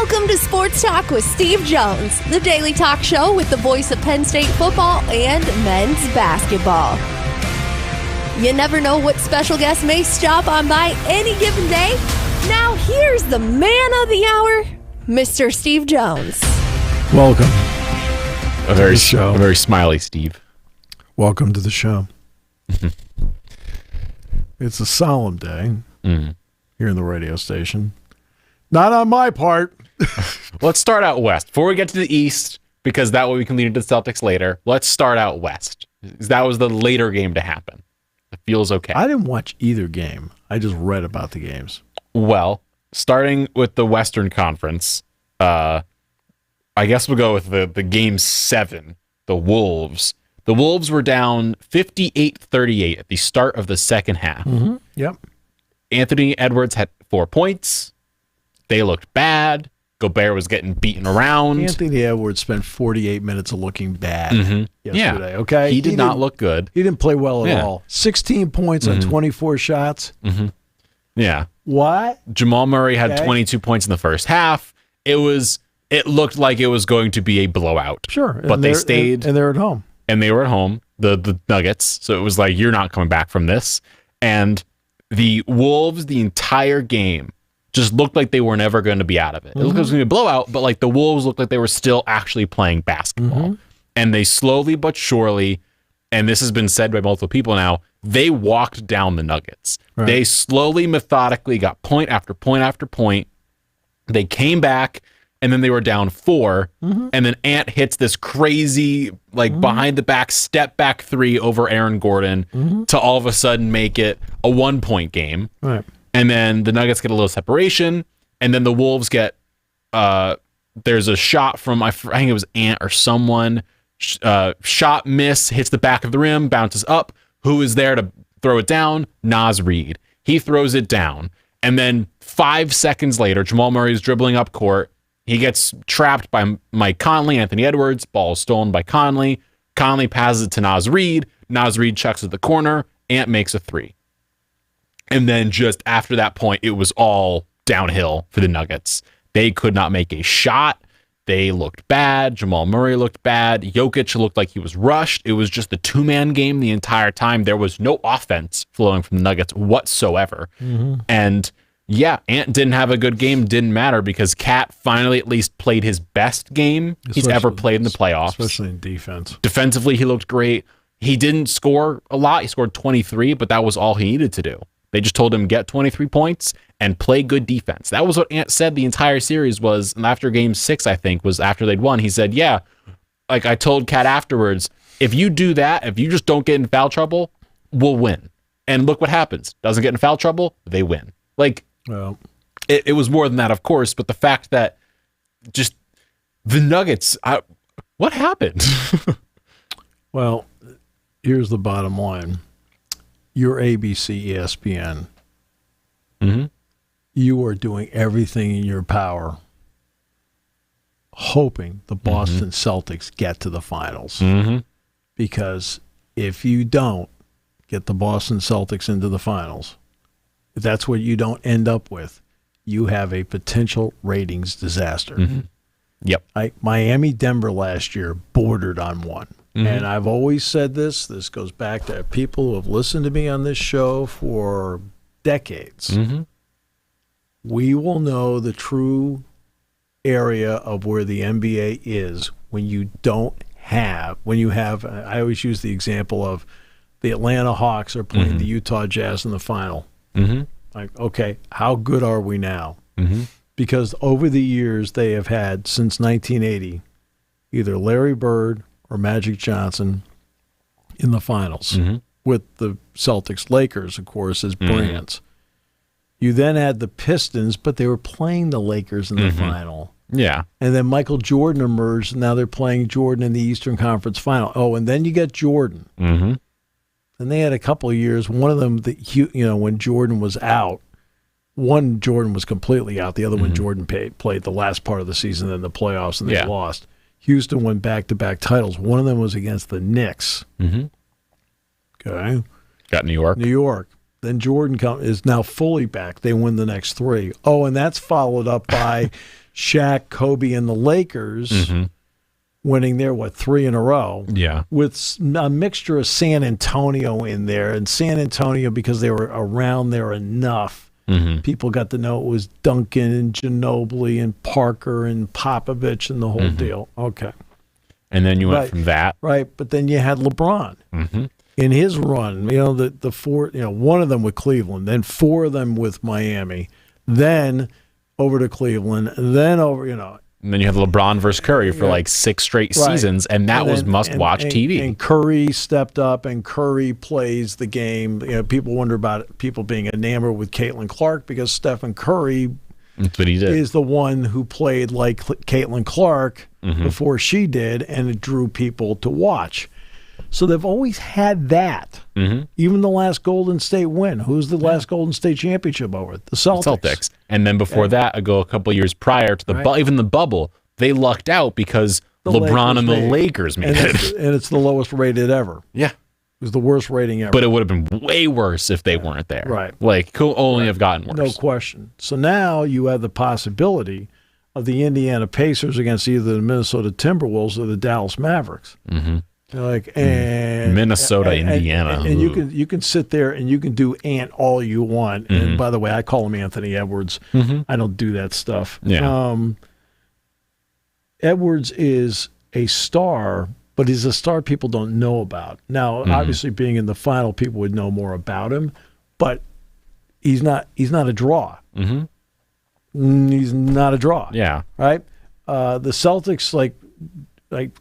Welcome to Sports Talk with Steve Jones, the daily talk show with the voice of Penn State football and men's basketball. You never know what special guest may stop on by any given day. Now here's the man of the hour, Mr. Steve Jones. Welcome. A very smiley Steve. Welcome to the show. It's a solemn day here in the radio station. Not on my part. Let's start out west. Before we get to the east, because that way we can lead into the Celtics later, let's start out west. That was the later game to happen. It feels okay. I didn't watch either game. I just read about the games. Well, starting with the Western Conference, I guess we'll go with the game 7, the Wolves. The Wolves were down 58-38 at the start of the second half. Mm-hmm. Yep. Anthony Edwards had 4 points. They looked bad. Gobert was getting beaten around. Anthony Edwards spent 48 minutes of looking bad yesterday. Yeah. Okay, He did not look good. He didn't play well at all. 16 points on 24 shots. Yeah. What? Jamal Murray had 22 points in the first half. It looked like it was going to be a blowout. Sure. But they stayed. And they're at home. And they were at home, the Nuggets. So it was like, you're not coming back from this. And the Wolves, the entire game, just looked like they were never going to be out of it. It looked like it was going to be a blowout, but like the Wolves looked like they were still actually playing basketball. And they slowly but surely, and this has been said by multiple people now, they walked down the Nuggets. Right. They slowly, methodically got point after point after point. They came back, and then they were down 4. And then Ant hits this crazy, behind the back, step back 3 over Aaron Gordon to all of a sudden make it a 1-point game. Right. And then the Nuggets get a little separation, and then the Wolves get there's a shot from I think it was Ant or someone, shot miss, hits the back of the rim, bounces up. Who is there to throw it down? Naz Reid. He throws it down, and then 5 seconds later, Jamal Murray is dribbling up court. He gets trapped by Mike Conley, Anthony Edwards. Ball is stolen by Conley. Conley passes it to Naz Reid. Naz Reid checks at the corner. Ant makes a 3. And then just after that point, it was all downhill for the Nuggets. They could not make a shot. They looked bad. Jamal Murray looked bad. Jokic looked like he was rushed. It was just a 2-man game the entire time. There was no offense flowing from the Nuggets whatsoever. And yeah, Ant didn't have a good game. Didn't matter because Cat finally at least played his best game he's ever played in the playoffs. Especially in defense. Defensively, he looked great. He didn't score a lot. He scored 23, but that was all he needed to do. They just told him get 23 points and play good defense. That was what Ant said the entire series was. And after game 6, I think, was after they'd won, he said, yeah, like I told Cat afterwards, if you do that, if you just don't get in foul trouble, we'll win. And look what happens. Doesn't get in foul trouble, they win. It was more than that, of course, but the fact that just the Nuggets, what happened? Well, here's the bottom line. You're ABC, ESPN. You are doing everything in your power, hoping the Boston Celtics get to the finals. Because if you don't get the Boston Celtics into the finals, if that's what you don't end up with, you have a potential ratings disaster. Yep. Miami-Denver last year bordered on one. And I've always said this. This goes back to people who have listened to me on this show for decades. We will know the true area of where the NBA is when you have, I always use the example of the Atlanta Hawks are playing the Utah Jazz in the final. Like, okay, how good are we now? Because over the years they have had, since 1980, either Larry Bird or Magic Johnson in the finals with the Celtics. Lakers, of course, as brands. You then had the Pistons, but they were playing the Lakers in the final. Yeah. And then Michael Jordan emerged, and now they're playing Jordan in the Eastern Conference final. Oh, and then you get Jordan. And they had a couple of years, one of them, when Jordan was out, one Jordan was completely out. The other one, Jordan played the last part of the season in the playoffs, and they lost. Houston won back-to-back titles. One of them was against the Knicks. Okay. Got New York. New York. Then Jordan is now fully back. They win the next 3. Oh, and that's followed up by Shaq, Kobe, and the Lakers winning their, 3 in a row. Yeah. With a mixture of San Antonio in there. And San Antonio, because they were around there enough, people got to know it was Duncan and Ginobili and Parker and Popovich and the whole deal. Okay. And then you went from that. Right. But then you had LeBron. In his run, the 4, one of them with Cleveland, then 4 of them with Miami, then over to Cleveland, then over, And then you had LeBron versus Curry for like 6 straight seasons, and that was must-watch TV. And Curry stepped up, and Curry plays the game. People wonder about people being enamored with Caitlin Clark because Stephen Curry That's what he did. is the one who played like Caitlin Clark before she did, and it drew people to watch. So they've always had that. Even the last Golden State win. Who's the last Golden State championship over? The Celtics. And then before that, a couple of years prior to the even the bubble, they lucked out because LeBron and the Lakers made it. And it's the lowest rated ever. Yeah. It was the worst rating ever. But it would have been way worse if they weren't there. Right. Like, could only have gotten worse. No question. So now you have the possibility of the Indiana Pacers against either the Minnesota Timberwolves or the Dallas Mavericks. And Minnesota, Indiana. And you can sit there and you can do Ant all you want. And by the way, I call him Anthony Edwards. I don't do that stuff. Yeah. Edwards is a star, but he's a star people don't know about. Now, obviously, being in the final, people would know more about him, but he's not a draw. He's not a draw. Yeah. Right? The Celtics, like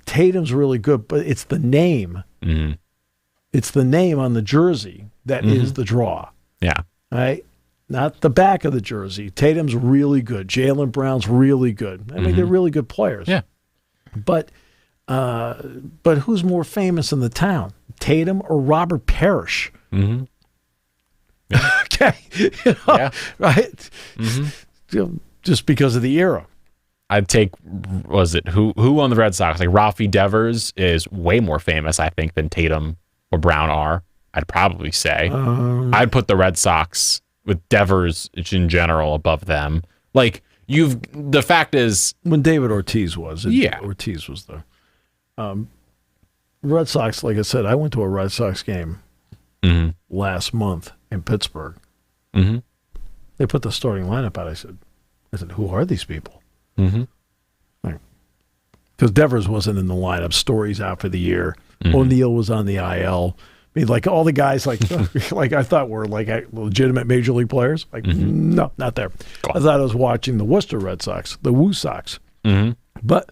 Tatum's really good, but it's the name. It's the name on the jersey that is the draw. Yeah. Right? Not the back of the jersey. Tatum's really good. Jaylen Brown's really good. I mean, they're really good players. Yeah. But who's more famous in the town, Tatum or Robert Parrish? Okay. Right? Just because of the era. I'd take, who on the Red Sox? Like Rafi Devers is way more famous, I think, than Tatum or Brown are. I'd probably say. I'd put the Red Sox with Devers in general above them. Like, the fact is, when David Ortiz was. Yeah. Ortiz was there. Red Sox, like I said, I went to a Red Sox game last month in Pittsburgh. They put the starting lineup out. I said, who are these people? Because Devers wasn't in the lineup. Story's out for the year. O'Neal was on the IL. I mean, like all the guys, like I thought were like legitimate major league players. Like, no, not there. I thought I was watching the Worcester Red Sox, the Woo Sox. But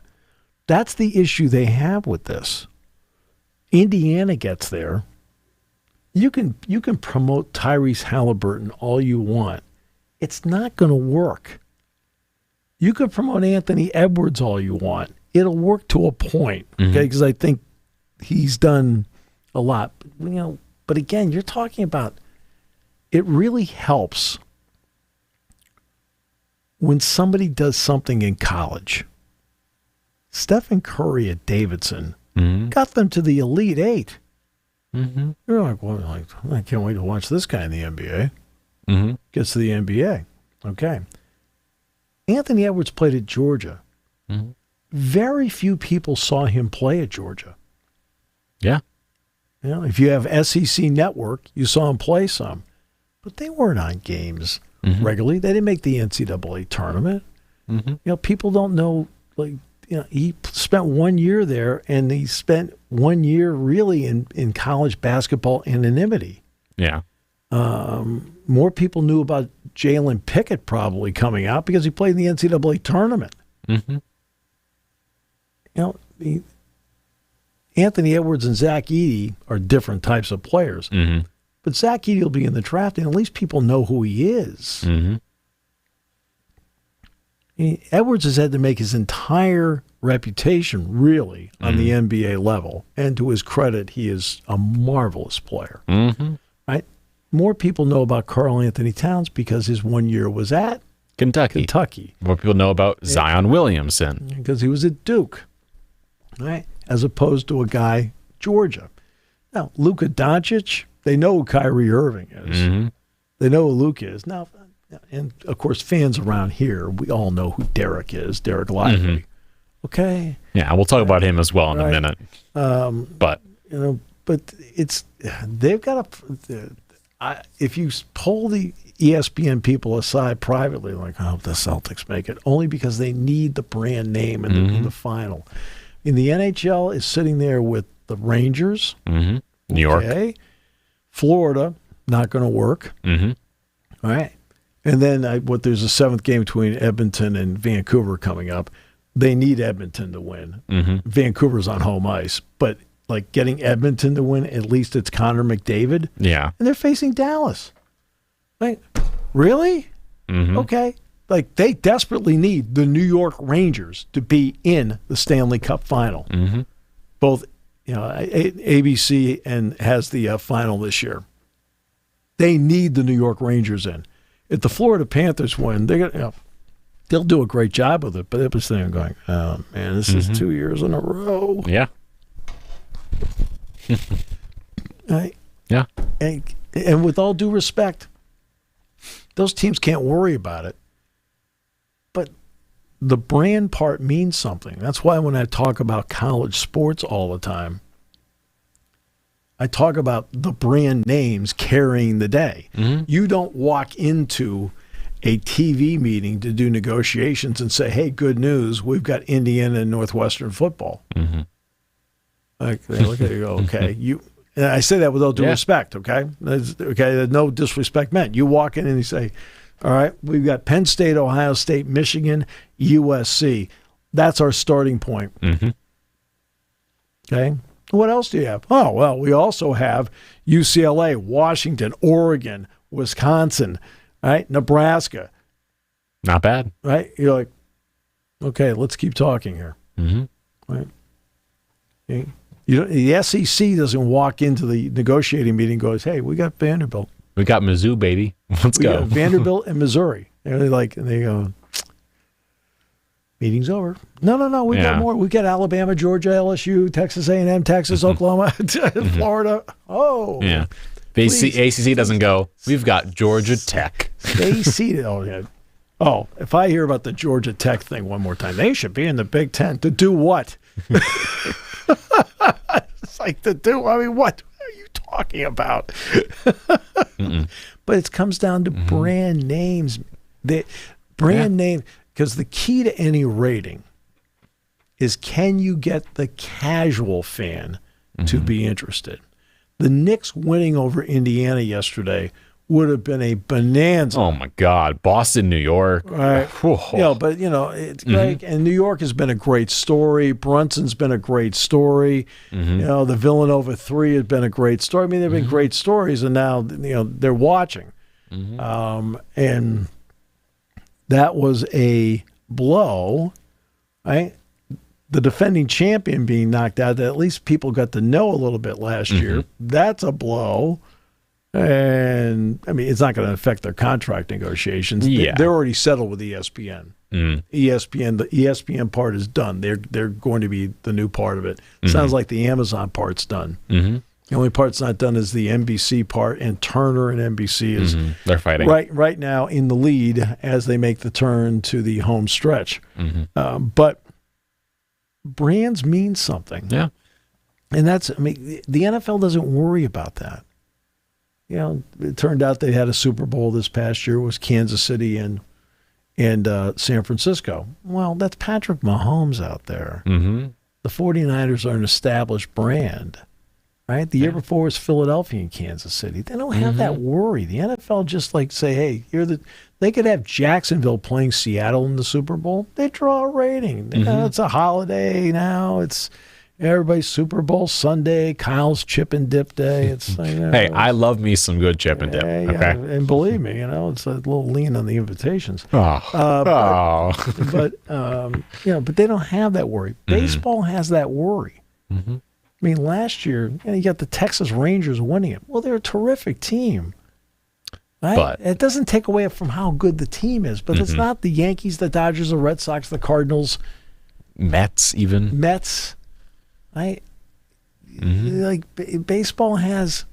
that's the issue they have with this. Indiana gets there. You can promote Tyrese Halliburton all you want. It's not going to work. You could promote Anthony Edwards all you want. It'll work to a point, okay? Because I think he's done a lot. But again, you're talking about it really helps when somebody does something in college. Stephen Curry at Davidson got them to the Elite Eight. You're like, well, I can't wait to watch this guy in the NBA. Gets to the NBA. Okay. Anthony Edwards played at Georgia. Very few people saw him play at Georgia. Yeah. If you have SEC Network, you saw him play some. But they weren't on games regularly. They didn't make the NCAA tournament. People don't know, he spent 1 year there, and he spent 1 year really in college basketball anonymity. Yeah. More people knew about Jalen Pickett probably coming out because he played in the NCAA tournament. Anthony Edwards and Zach Edey are different types of players. But Zach Edey will be in the draft, and at least people know who he is. Edwards has had to make his entire reputation, really, on the NBA level. And to his credit, he is a marvelous player. Right? More people know about Karl Anthony Towns because his 1 year was at Kentucky. More people know about Zion Williamson because he was at Duke, right? As opposed to a guy, Georgia. Now, Luka Doncic, they know who Kyrie Irving is. They know who Luka is. Now, And, of course, fans around here, we all know who Derek is, Derek Lively. Okay? Yeah, we'll talk about him as well in a minute. But they've got if you pull the ESPN people aside privately, like, I hope the Celtics make it, only because they need the brand name in the final. And the NHL is sitting there with the Rangers. New York. Florida, not going to work. All right. And then there's a seventh game between Edmonton and Vancouver coming up. They need Edmonton to win. Vancouver's on home ice. But, like, getting Edmonton to win, at least it's Connor McDavid. Yeah. And they're facing Dallas. Like, really? Okay. Like, they desperately need the New York Rangers to be in the Stanley Cup final. Both, ABC and has the final this year. They need the New York Rangers in. If the Florida Panthers win, they're gonna, they'll do a great job with it. But they're just thinking, going, oh man, this is 2 years in a row. Yeah. Yeah. And with all due respect, those teams can't worry about it. But the brand part means something. That's why when I talk about college sports all the time, I talk about the brand names carrying the day. You don't walk into a TV meeting to do negotiations and say, hey, good news, we've got Indiana and Northwestern football. Like, they look at you and go, okay. And I say that with all due respect, okay? There's no disrespect meant. You walk in and you say, all right, we've got Penn State, Ohio State, Michigan, USC. That's our starting point. Okay? What else do you have? Oh, well, we also have UCLA, Washington, Oregon, Wisconsin, right? Nebraska. Not bad. Right? You're like, okay, let's keep talking here. Right? The SEC doesn't walk into the negotiating meeting and goes, hey, we got Vanderbilt. We got Mizzou, baby. Let's go. Got Vanderbilt and Missouri. And they go, meeting's over. No. We got more. We got Alabama, Georgia, LSU, Texas A&M, Texas, Oklahoma, Florida. Oh. Yeah. The ACC doesn't go, we've got Georgia Tech. They see it. Oh, yeah. Oh, if I hear about the Georgia Tech thing one more time, they should be in the Big Ten. To do what? It's like to do, I mean, what are you talking about? But it comes down to brand names. The brand name, because the key to any rating is, can you get the casual fan to be interested? The Knicks winning over Indiana yesterday would have been a bonanza. Oh my God, Boston, New York. Right. But it's great. And New York has been a great story. Brunson's been a great story. The Villanova 3 has been a great story. I mean, they've been great stories, and now they're watching. And that was a blow, right? The defending champion being knocked out, that at least people got to know a little bit last year. That's a blow. And, I mean, it's not going to affect their contract negotiations. They're already settled with ESPN. The ESPN part is done. They're going to be the new part of it. Sounds like the Amazon part's done. The only part's not done is the NBC part, and Turner and NBC is they're fighting right now in the lead as they make the turn to the home stretch. But brands mean something. Yeah. And that's, I mean, the NFL doesn't worry about that. It turned out they had a Super Bowl this past year. It was Kansas City and San Francisco. Well, that's Patrick Mahomes out there. The 49ers are an established brand, right? The year before was Philadelphia and Kansas City. They don't have that worry. The NFL just say, hey, they could have Jacksonville playing Seattle in the Super Bowl. They draw a rating. It's a holiday now. It's everybody's Super Bowl Sunday, Kyle's chip and dip day. It's hey, I love me some good chip and dip. Okay, and believe me, it's a little lean on the invitations. But they don't have that worry. Baseball has that worry. I mean, last year you got the Texas Rangers winning it. Well, they're a terrific team. Right? But it doesn't take away from how good the team is. But it's not the Yankees, the Dodgers, the Red Sox, the Cardinals, Mets. Like baseball has,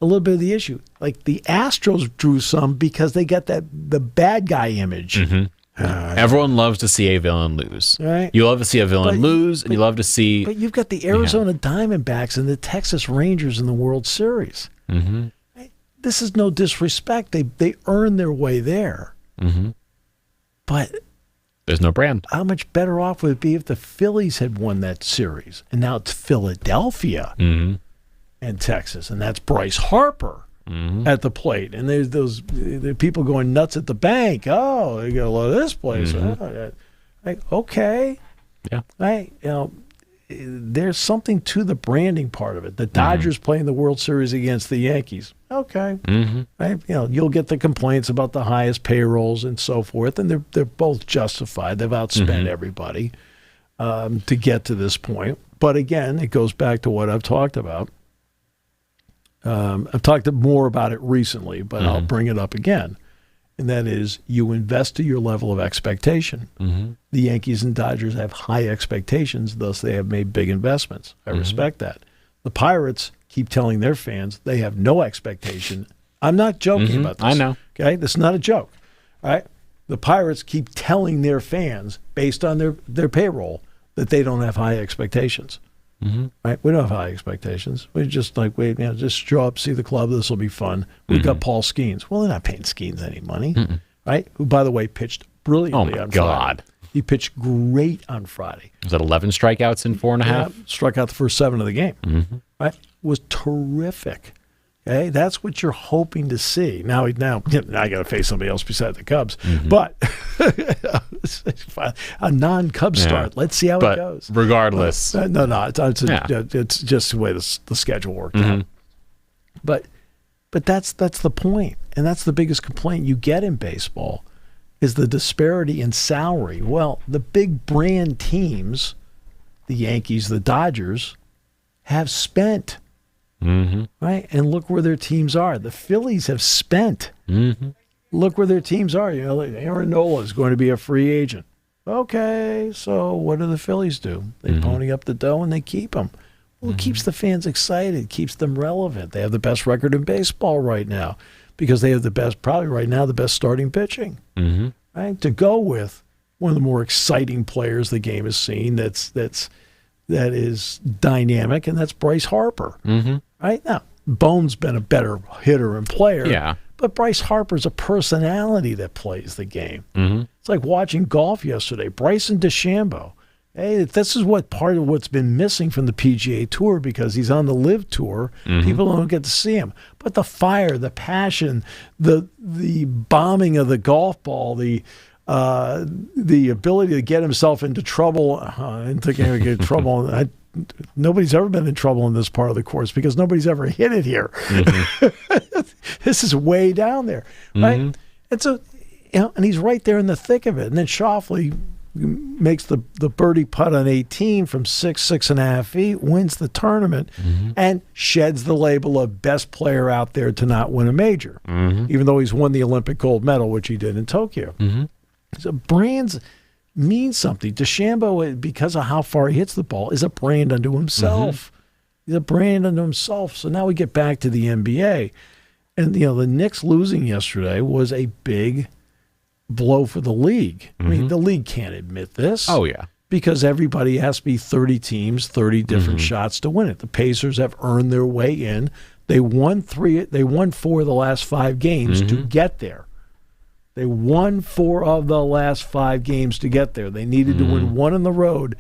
a little bit of the issue. Like the Astros drew some because they got the bad guy image. Mm-hmm. Everyone loves to see a villain lose. Right. You love to see a villain lose, and you love to see. But you've got the Arizona Diamondbacks and the Texas Rangers in the World Series. Mm-hmm. This is no disrespect. They earned their way there. Mm-hmm. But there's no brand. how much better off would it be if the Phillies had won that series? And now it's Philadelphia and Texas, and that's Bryce Harper at the plate. And there's the people going nuts at the bank. Oh, they got a lot of this place. Okay. Yeah. There's something to the branding part of it. The Dodgers playing the World Series against the Yankees. Okay. Right? You'll get the complaints about the highest payrolls and so forth, and they're both justified. They've outspent everybody to get to this point. But again, it goes back to what I've talked about. I've talked more about it recently, but I'll bring it up again. And that is, you invest to your level of expectation. The Yankees and Dodgers have high expectations, thus they have made big investments. I respect that. The Pirates keep telling their fans they have no expectation. I'm not joking about this. I know. Okay, this is not a joke. All right, the Pirates keep telling their fans, based on their payroll, that they don't have high expectations. Right? We don't have high expectations. We just just show up, see the club. This will be fun. We've got Paul Skeens. Well, they're not paying Skeens any money, right? Who, by the way, pitched brilliantly on Friday. He pitched great on Friday. Was that 11 strikeouts in 4.5? Yeah, struck out the first 7 of the game. Right? Was terrific. Okay, that's what you're hoping to see. Now I got to face somebody else besides the Cubs, but a non-Cub start. Let's see how it goes. Regardless, it's just the way the schedule worked out. But that's the point, and that's the biggest complaint you get in baseball is the disparity in salary. Well, the big brand teams, the Yankees, the Dodgers, have spent. Right? And look where their teams are. The Phillies have spent. Look where their teams are. Aaron Nola is going to be a free agent. Okay, so what do the Phillies do? They pony up the dough and they keep them. Well, it keeps the fans excited, keeps them relevant. They have the best record in baseball right now because they have probably right now, the best starting pitching. Right? To go with one of the more exciting players the game has seen that is dynamic, and that's Bryce Harper. Right? Now, Bone's been a better hitter and player, but Bryce Harper's a personality that plays the game. It's like watching golf yesterday. Bryson DeChambeau. Hey, this is part of what's been missing from the PGA Tour because he's on the LIV Tour. People don't get to see him. But the fire, the passion, the bombing of the golf ball, the ability to get himself into trouble, nobody's ever been in trouble in this part of the course because nobody's ever hit it here. This is way down there, right? And so, and he's right there in the thick of it. And then Schauffle makes the birdie putt on 18 from 6.5 feet, wins the tournament, and sheds the label of best player out there to not win a major, even though he's won the Olympic gold medal, which he did in Tokyo. So brands mean something. DeChambeau, because of how far he hits the ball, is a brand unto himself. He's a brand unto himself. So now we get back to the NBA. And, the Knicks losing yesterday was a big blow for the league. I mean, the league can't admit this. Oh, yeah. Because everybody has to be 30 teams, 30 different shots to win it. The Pacers have earned their way in. They won 4 of the last 5 games to get there. They won 4 of the last 5 games to get there. They needed to win 1 on the road.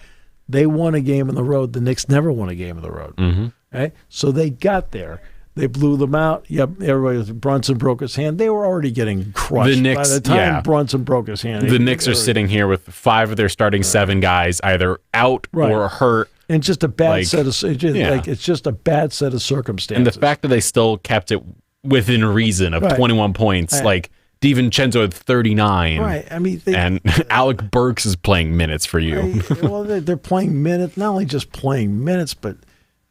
They won a game on the road. The Knicks never won a game on the road. Right? So they got there. They blew them out. Yep, Brunson broke his hand. They were already getting crushed. The Knicks, by the time Brunson broke his hand. The Knicks are sitting here with 5 of their starting 7 guys either out or hurt. And just a bad it's just a bad set of circumstances. And the fact that they still kept it within reason of 21 points, like DiVincenzo had 39. Right. I mean, and Alec Burks is playing minutes for you. Well, they're playing minutes, not only just playing minutes, but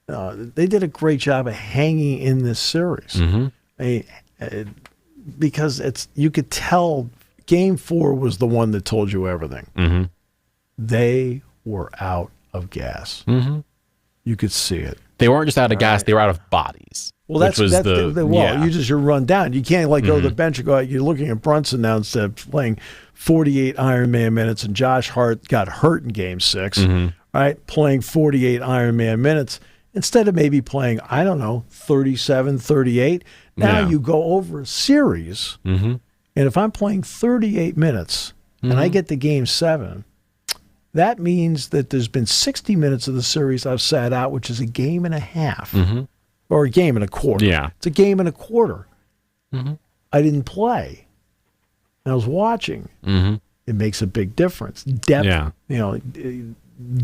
they did a great job of hanging in this series. Because you could tell Game 4 was the one that told you everything. They were out of gas. You could see it. They weren't just out of gas, they were out of bodies. Well, which was you're run down. You can't go to the bench and go out. You're looking at Brunson now instead of playing 48 Ironman minutes, and Josh Hart got hurt in Game 6, right? Playing 48 Ironman minutes instead of maybe playing, 37, 38. Now you go over a series, and if I'm playing 38 minutes and I get to Game 7, that means that there's been 60 minutes of the series I've sat out, which is a game and a half. Or a game and a quarter. Yeah. It's a game and a quarter. I didn't play. I was watching. It makes a big difference. Depth,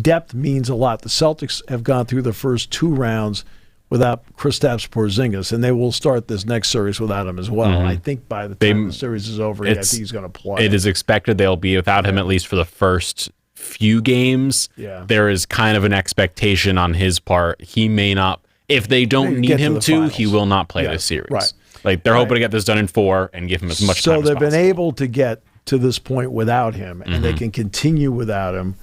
depth means a lot. The Celtics have gone through the first 2 rounds without Kristaps Porzingis, and they will start this next series without him as well. I think by the time the series is over, I think he's going to play. It is expected they'll be without him at least for the first few games. Yeah. There is kind of an expectation on his part. He may not. If they don't need him to, he will not play this series. Right. Like they're hoping to get this done in 4 and give him as much time as possible. So they've been able to get to this point without him, and they can continue without him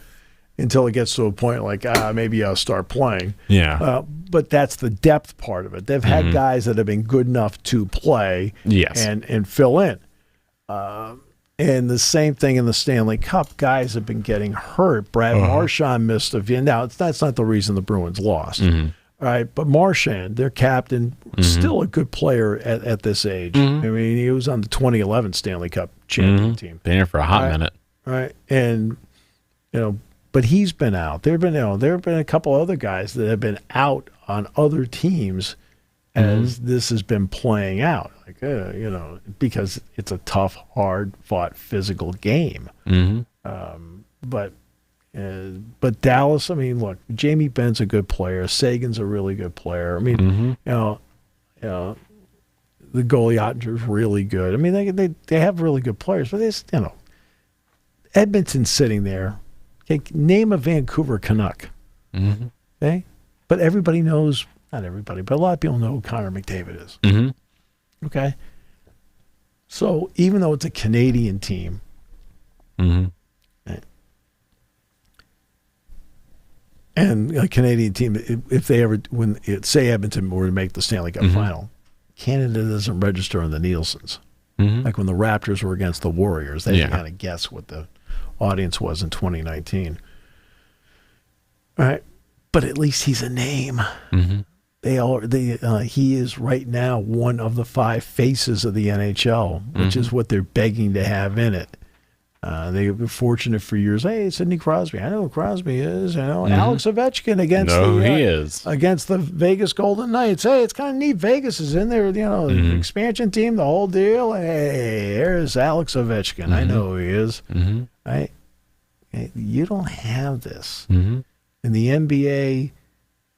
until it gets to a point like, maybe I'll start playing. Yeah. But that's the depth part of it. They've had guys that have been good enough to play and fill in. And the same thing in the Stanley Cup. Guys have been getting hurt. Brad Marchand missed a few. Now, that's not the reason the Bruins lost. All right, but Marchand, their captain, still a good player at this age. I mean, he was on the 2011 Stanley Cup champion team. Been here for a hot minute. Right, and but he's been out. There have been a couple other guys that have been out on other teams as this has been playing out. Like because it's a tough, hard-fought, physical game. But Dallas, I mean, look, Jamie Benn's a good player. Sagan's a really good player. I mean, the goalie Ottinger's really good. I mean, they have really good players, but they, Edmonton's sitting there. Okay, name a Vancouver Canuck. Okay, but everybody knows, not everybody, but a lot of people know who Connor McDavid is. Okay, so even though it's a Canadian team. And a Canadian team, if they ever, say Edmonton were to make the Stanley Cup final, Canada doesn't register on the Nielsen's. Like when the Raptors were against the Warriors, they kind of guess what the audience was in 2019. All right, but at least he's a name. He is right now one of the 5 faces of the NHL, which is what they're begging to have in it. They've been fortunate for years. Hey, Sidney Crosby. I know who Crosby is. Alex Ovechkin against the Vegas Golden Knights. Hey, it's kind of neat. Vegas is in there. The expansion team, the whole deal. Hey, there's Alex Ovechkin. I know who he is. Right? You don't have this in the NBA.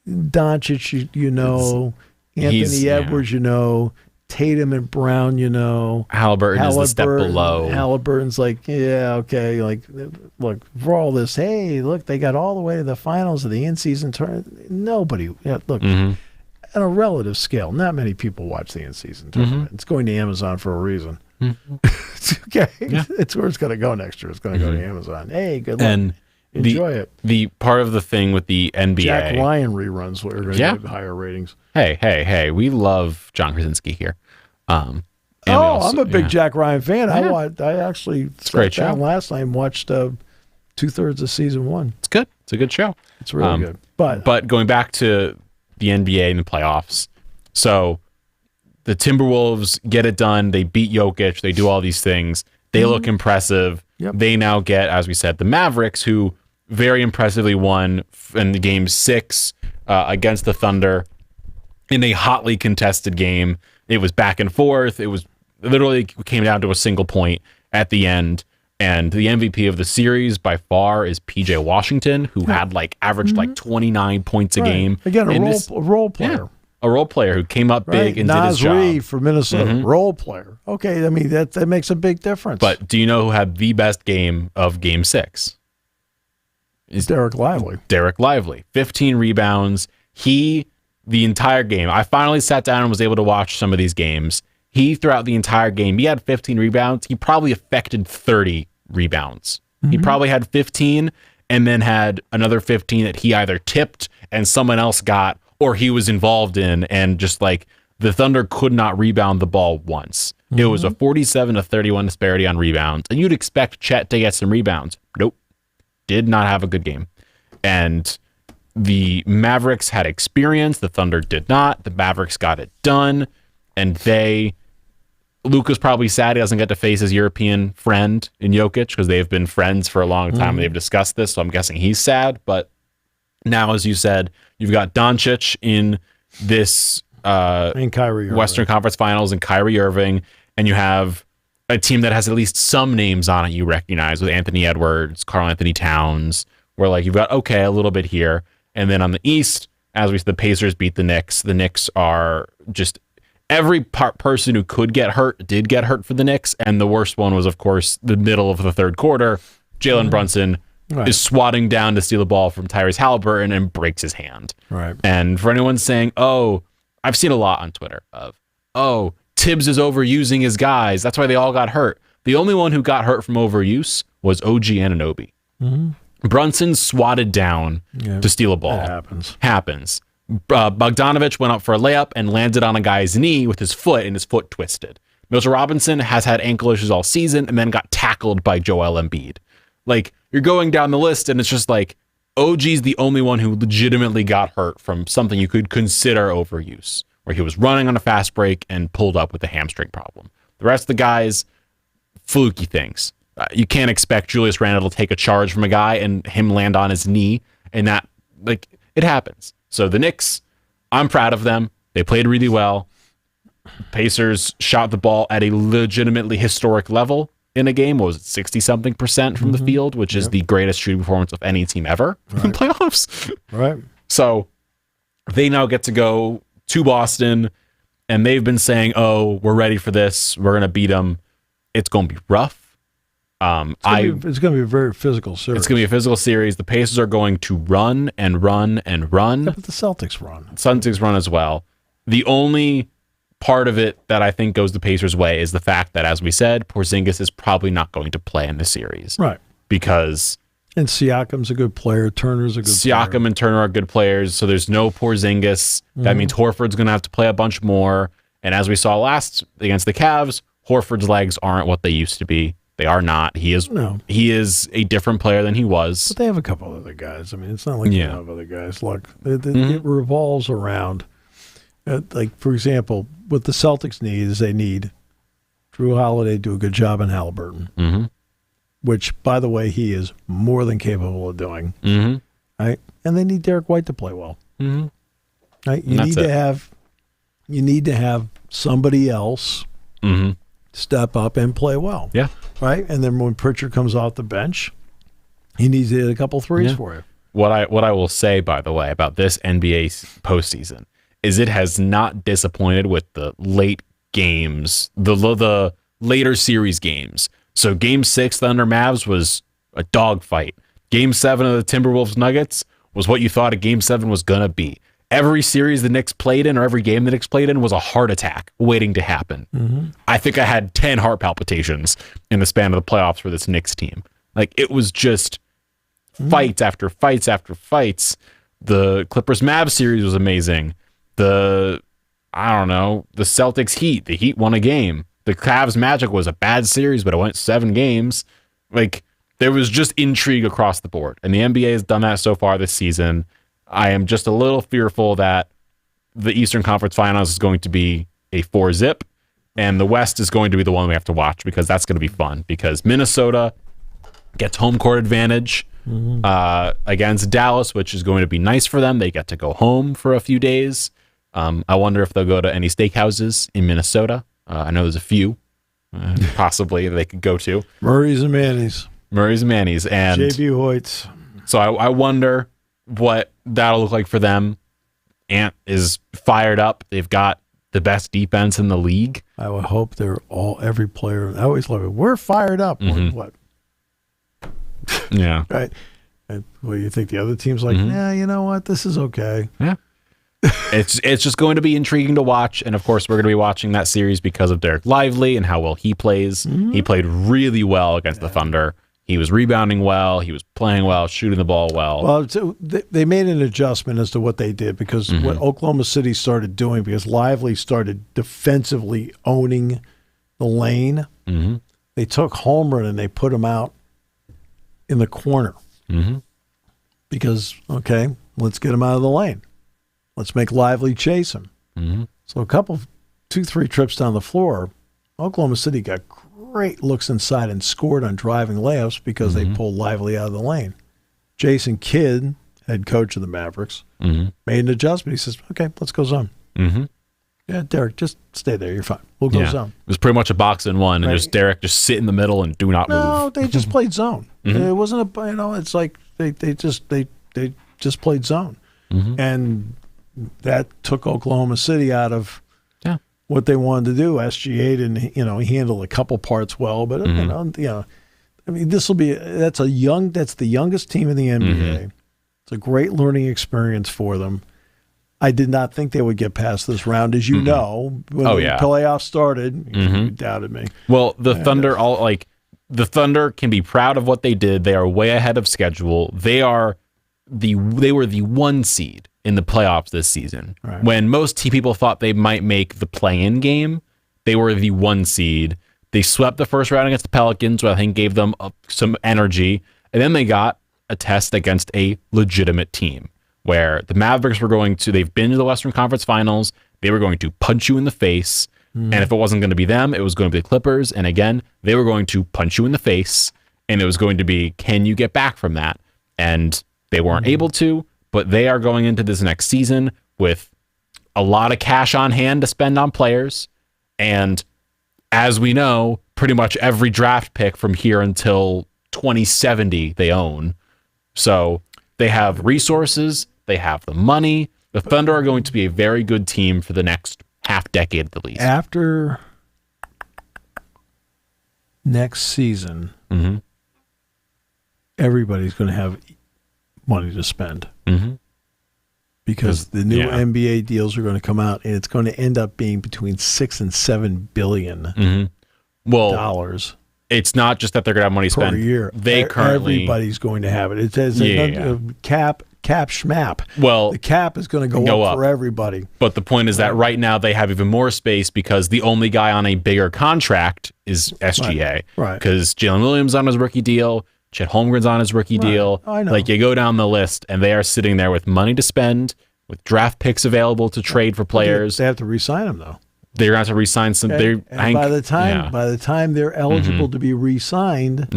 Doncic, Anthony Edwards, Tatum and Brown, Halliburton is the step below. Halliburton's like, yeah, okay. Like, look, for all this, hey, look, they got all the way to the finals of the in-season tournament. Nobody, look, on a relative scale, not many people watch the in-season tournament. It's going to Amazon for a reason. It's okay. Yeah. It's where it's going to go next year. It's going to go to Amazon. Hey, good luck. And enjoy it. The part of the thing with the NBA. Jack Ryan reruns where we're going to get higher ratings. Hey, we love John Krasinski here. I'm a big Jack Ryan fan. I actually sat down last night and watched 2/3 of season 1. It's good. It's a good show. It's really good. But going back to the NBA and the playoffs, so the Timberwolves get it done. They beat Jokic. They do all these things. They look impressive. Yep. They now get, as we said, the Mavericks, who very impressively won in the game 6 against the Thunder in a hotly contested game. It was back and forth. It was literally came down to a single point at the end. And the MVP of the series by far is PJ Washington, who had averaged 29 points a game. Again, a role player. Yeah, a role player who came up big and did his job. Nas Reed for Minnesota, role player. Okay, I mean, that makes a big difference. But do you know who had the best game of Game 6? It's Derek Lively. Derek Lively. 15 rebounds. The entire game, I finally sat down and was able to watch some of these games. Throughout the entire game, he had 15 rebounds. He probably affected 30 rebounds. He probably had 15 and then had another 15 that he either tipped and someone else got, or he was involved in, and just the Thunder could not rebound the ball once. It was a 47-31 disparity on rebounds, and you'd expect Chet to get some rebounds. Nope. Did not have a good game. And the Mavericks had experience. The Thunder did not. The Mavericks got it done. And Luka's probably sad he doesn't get to face his European friend in Jokic because they've been friends for a long time and they've discussed this. So I'm guessing he's sad. But now, as you said, you've got Doncic in this and Kyrie Irving. Western Conference Finals and Kyrie Irving. And you have a team that has at least some names on it you recognize with Anthony Edwards, Karl Anthony Towns, where like you've got, okay, a little bit here. And then on the East, as we said, the Pacers beat the Knicks. The Knicks are just every person who could get hurt did get hurt for the Knicks. And the worst one was, of course, the middle of the third quarter. Jalen Brunson is swatting down to steal the ball from Tyrese Halliburton and breaks his hand. Right. And for anyone saying, oh, I've seen a lot on Twitter of, oh, Tibbs is overusing his guys. That's why they all got hurt. The only one who got hurt from overuse was OG Anunoby. Brunson swatted down to steal a ball. That Happens. Bogdanovich went up for a layup and landed on a guy's knee with his foot, and his foot twisted. Mitchell Robinson has had ankle issues all season and then got tackled by Joel Embiid. Like, you're going down the list, and it's just like, OG's the only one who legitimately got hurt from something you could consider overuse, where he was running on a fast break and pulled up with a hamstring problem. The rest of the guys, fluky things. You can't expect Julius Randle to take a charge from a guy and him land on his knee, and that, like, it happens. So the Knicks, I'm proud of them. They played really well. Pacers shot the ball at a legitimately historic level in a game. What was it, 60-something% from the field, which is the greatest shooting performance of any team ever in playoffs. Right. So they now get to go to Boston, and they've been saying, oh, we're ready for this. We're going to beat them. It's going to be rough. It's going to be a very physical series. It's going to be a physical series. The Pacers are going to run and run and run. Yeah, but the Celtics run. Celtics run as well. The only part of it that I think goes the Pacers' way is the fact that, as we said, Porzingis is probably not going to play in the series. Right. Because... And Siakam's a good player. Turner's a good player. Siakam and Turner are good players, so there's no Porzingis. That means Horford's going to have to play a bunch more. And as we saw last against the Cavs, Horford's legs aren't what they used to be. They are not. He is a different player than he was. But they have a couple other guys. I mean, it's not like they have other guys. Look, it revolves around, like, for example, what the Celtics need is they need Drew Holiday to do a good job in Halliburton, which, by the way, he is more than capable of doing. Right? And they need Derek White to play well. Right? You need to have somebody else step up and play well. Yeah. Right? And then when Pritchard comes off the bench, he needs to hit a couple threes for you. What I will say, by the way, about this NBA postseason is it has not disappointed with the late games, the later series games. So Game 6 Thunder Mavs was a dogfight. Game 7 of the Timberwolves Nuggets was what you thought a Game 7 was going to be. Every series the Knicks played in or every game the Knicks played in was a heart attack waiting to happen. I think I had 10 heart palpitations in the span of the playoffs for this Knicks team. Like, it was just fights after fights after fights. The Clippers-Mavs series was amazing. The Celtics Heat. The Heat won a game. The Cavs Magic was a bad series, but it went 7 games. Like, there was just intrigue across the board. And the NBA has done that so far this season. I am just a little fearful that the Eastern Conference Finals is going to be a 4-zip, and the West is going to be the one we have to watch because that's going to be fun because Minnesota gets home court advantage against Dallas, which is going to be nice for them. They get to go home for a few days. I wonder if they'll go to any steakhouses in Minnesota. I know there's a few possibly they could go to. Murray's and Manny's. And J.B. Hoyt's. So I wonder what that'll look like for them. Ant is fired up. They've got the best defense in the league. I would hope every player. I always love it. We're fired up. What? Yeah. Right. And well, you think the other team's like, you know what? This is okay. Yeah. It's just going to be intriguing to watch. And of course, we're going to be watching that series because of Derek Lively and how well he plays. He played really well against the Thunder He was rebounding well. He was playing well, shooting the ball well. Well, so they made an adjustment as to what they did because what Oklahoma City started doing, because Lively started defensively owning the lane, they took Holmgren and they put him out in the corner. Because, okay, let's get him out of the lane. Let's make Lively chase him. So a couple, 2-3 trips down the floor, Oklahoma City got great looks inside and scored on driving layups because they pulled Lively out of the lane. Jason Kidd, head coach of the Mavericks, made an adjustment. He says, okay, let's go zone. Yeah, Derek, just stay there. You're fine. We'll go zone. It was pretty much a box in one, and just Derek just sit in the middle and do not move. No, they just played zone. It wasn't it's like they just played zone. And that took Oklahoma City out of what they wanted to do. SGA didn't, he handled a couple parts well, but I mean, that's the youngest team in the NBA. It's a great learning experience for them. I did not think they would get past this round, as you know. When the playoffs started, you doubted me. Well, the Thunder can be proud of what they did. They are way ahead of schedule. They were the 1 seed in the playoffs this season. Right. When most people thought they might make the play-in game, they were the 1 seed. They swept the first round against the Pelicans, which I think gave them some energy. And then they got a test against a legitimate team where the Mavericks they've been to the Western Conference Finals. They were going to punch you in the face. And if it wasn't going to be them, it was going to be the Clippers. And again, they were going to punch you in the face. And it was going to be, can you get back from that? And they weren't able to. But they are going into this next season with a lot of cash on hand to spend on players. And as we know, pretty much every draft pick from here until 2070 they own. So they have resources. They have the money. The Thunder are going to be a very good team for the next half decade at the least. After next season, everybody's going to have money to spend because the new NBA deals are going to come out, and it's going to end up being between $6 and $7 billion. Dollars. It's not just that they're going to have money spent per year. Everybody's going to have it. It says cap schmap. Well, the cap is going to go up for everybody. But the point is that right now they have even more space because the only guy on a bigger contract is SGA. Right. Because Jalen Williams on his rookie deal. Chet Holmgren's on his rookie deal. I know. Like, you go down the list, and they are sitting there with money to spend, with draft picks available to trade for players. They have to re-sign them, though. They're going to have to re-sign some. And by the time they're eligible to be re-signed,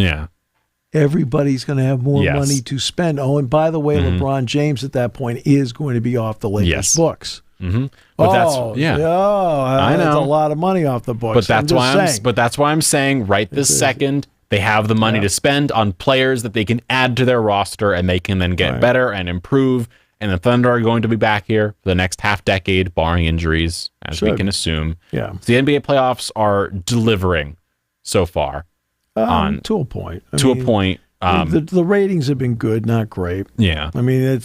everybody's going to have more money to spend. Oh, and by the way, LeBron James at that point is going to be off the Lakers books. But that's a lot of money off the books. But that's why I'm saying right this second. They have the money to spend on players that they can add to their roster, and they can then get better and improve. And the Thunder are going to be back here for the next half decade, barring injuries, as we can assume. Yeah. So the NBA playoffs are delivering so far. To a point. A point. The ratings have been good, not great. Yeah. I mean,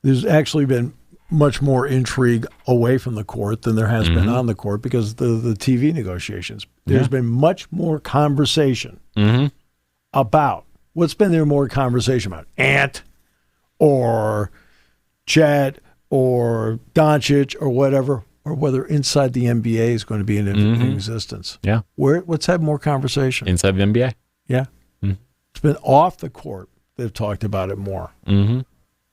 there's actually been much more intrigue away from the court than there has been on the court because the TV negotiations. There's been much more conversation about what's been there more conversation about Ant or Chet or Doncic or whatever, or whether inside the NBA is going to be in existence. Yeah. What's had more conversation? Inside the NBA? Yeah. It's been off the court. They've talked about it more.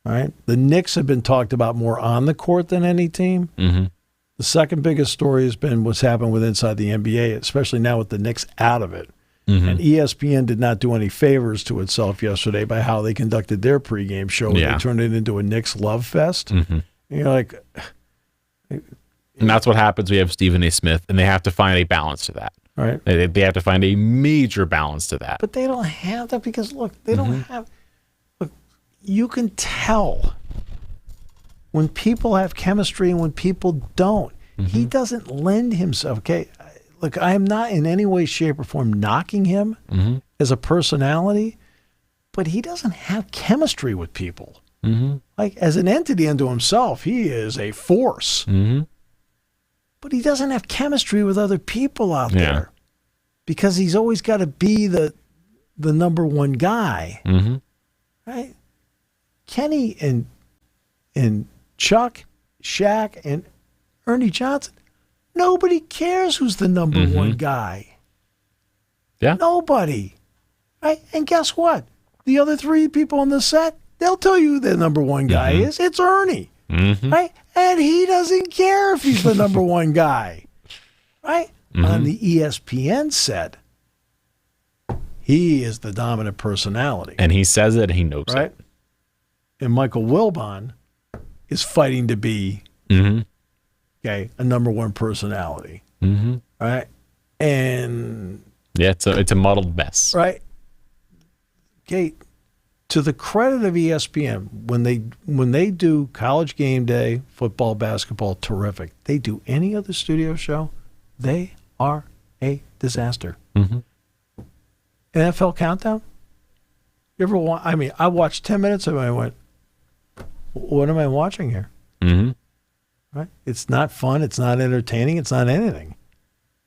Right? The Knicks have been talked about more on the court than any team. The second biggest story has been what's happened with inside the NBA, especially now with the Knicks out of it. And ESPN did not do any favors to itself yesterday by how they conducted their pregame show. They turned it into a Knicks love fest. You're like... And that's what happens. We have Stephen A. Smith, and they have to find a balance to that. Right. They have to find a major balance to that. But they don't have that because, look, they don't have... Look, you can tell when people have chemistry and when people don't. He doesn't lend himself, okay? Look, I am not in any way, shape, or form knocking him as a personality, but he doesn't have chemistry with people. Like, as an entity unto himself, he is a force. But he doesn't have chemistry with other people out there because he's always got to be the the number one guy, Mm-hmm. right? Kenny and Chuck, Shaq, and Ernie Johnson. Nobody cares who's the number one guy. Yeah. Nobody. Right? And guess what? The other three people on the set, they'll tell you who the number one guy is. It's Ernie. Mm-hmm. Right? And he doesn't care if he's the number one guy. Right? On the ESPN set, he is the dominant personality. And he says it, and he knows Right? it. And Michael Wilbon is fighting to be okay, a number one personality. Mm-hmm. Right? And Yeah, it's a muddled mess. right. Okay, to the credit of ESPN, when they do College Game Day, football, basketball, terrific. They do any other studio show, they are a disaster. Mm-hmm. NFL Countdown? You ever I watched 10 minutes of it and I went, what am I watching here? Mm-hmm. Right? It's not fun, it's not entertaining, it's not anything.